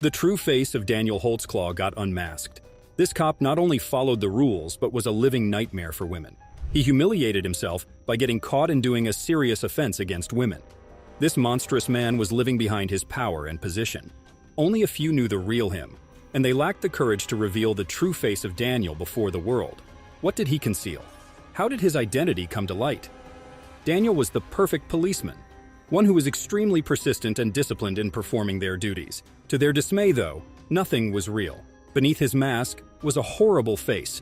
The true face of Daniel Holtzclaw got unmasked. This cop not only followed the rules, but was a living nightmare for women. He humiliated himself by getting caught in doing a serious offense against women. This monstrous man was living behind his power and position. Only a few knew the real him, and they lacked the courage to reveal the true face of Daniel before the world. What did he conceal? How did his identity come to light? Daniel was the perfect policeman, one who was extremely persistent and disciplined in performing their duties. To their dismay, though, nothing was real. Beneath his mask was a horrible face.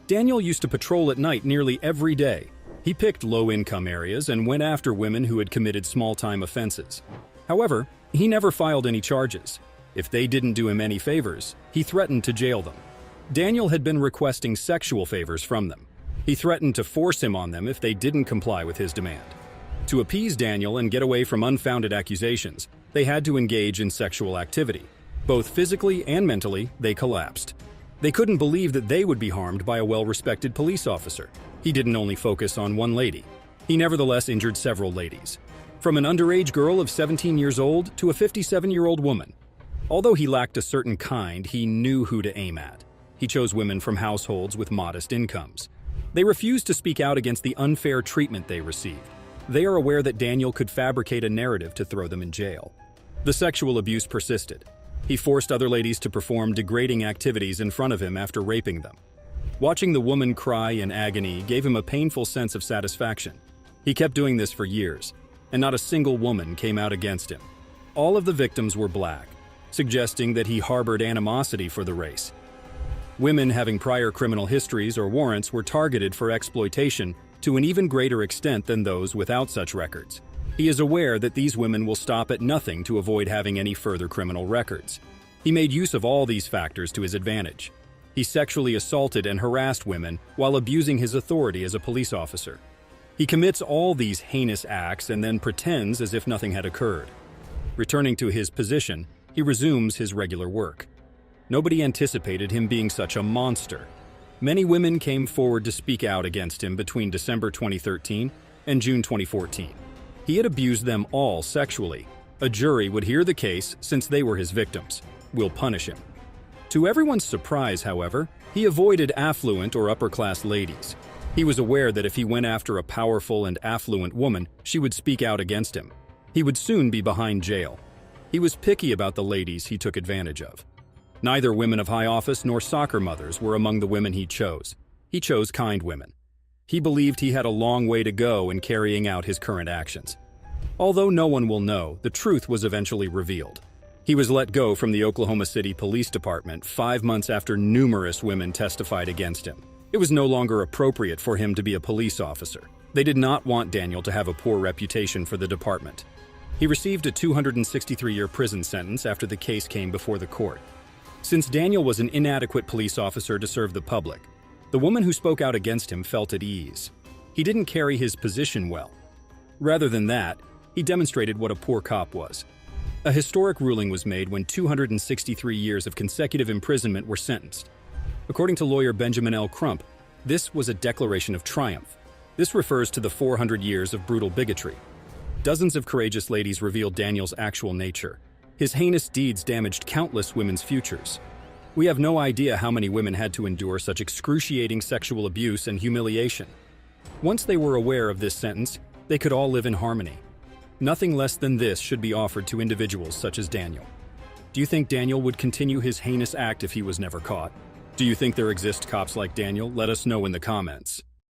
Daniel used to patrol at night nearly every day. He picked low-income areas and went after women who had committed small-time offenses. However, he never filed any charges. If they didn't do him any favors, he threatened to jail them. Daniel had been requesting sexual favors from them. He threatened to force him on them if they didn't comply with his demand. To appease Daniel and get away from unfounded accusations, they had to engage in sexual activity. Both physically and mentally, they collapsed. They couldn't believe that they would be harmed by a well-respected police officer. He didn't only focus on one lady. He nevertheless injured several ladies, from an underage girl of 17 years old to a 57-year-old woman. Although he lacked a certain kind, he knew who to aim at. He chose women from households with modest incomes. They refused to speak out against the unfair treatment they received. They are aware that Daniel could fabricate a narrative to throw them in jail. The sexual abuse persisted. He forced other ladies to perform degrading activities in front of him after raping them. Watching the woman cry in agony gave him a painful sense of satisfaction. He kept doing this for years, and not a single woman came out against him. All of the victims were black, suggesting that he harbored animosity for the race. Women having prior criminal histories or warrants were targeted for exploitation to an even greater extent than those without such records. He is aware that these women will stop at nothing to avoid having any further criminal records. He made use of all these factors to his advantage. He sexually assaulted and harassed women while abusing his authority as a police officer. He commits all these heinous acts and then pretends as if nothing had occurred. Returning to his position, he resumes his regular work. Nobody anticipated him being such a monster. Many women came forward to speak out against him between December 2013 and June 2014. He had abused them all sexually. A jury would hear the case since they were his victims. We'll punish him. To everyone's surprise, however, he avoided affluent or upper-class ladies. He was aware that if he went after a powerful and affluent woman, she would speak out against him. He would soon be behind jail. He was picky about the ladies he took advantage of. Neither women of high office nor soccer mothers were among the women he chose. He chose kind women. He believed he had a long way to go in carrying out his current actions. Although no one will know, the truth was eventually revealed. He was let go from the Oklahoma City Police Department 5 months after numerous women testified against him. It was no longer appropriate for him to be a police officer. They did not want Daniel to have a poor reputation for the department. He received a 263-year prison sentence after the case came before the court. Since Daniel was an inadequate police officer to serve the public, the woman who spoke out against him felt at ease. He didn't carry his position well. Rather than that, he demonstrated what a poor cop was. A historic ruling was made when 263 years of consecutive imprisonment were sentenced. According to lawyer Benjamin L. Crump, this was a declaration of triumph. This refers to the 400 years of brutal bigotry. Dozens of courageous ladies revealed Daniel's actual nature. His heinous deeds damaged countless women's futures. We have no idea how many women had to endure such excruciating sexual abuse and humiliation. Once they were aware of this sentence, they could all live in harmony. Nothing less than this should be offered to individuals such as Daniel. Do you think Daniel would continue his heinous act if he was never caught? Do you think there exist cops like Daniel? Let us know in the comments.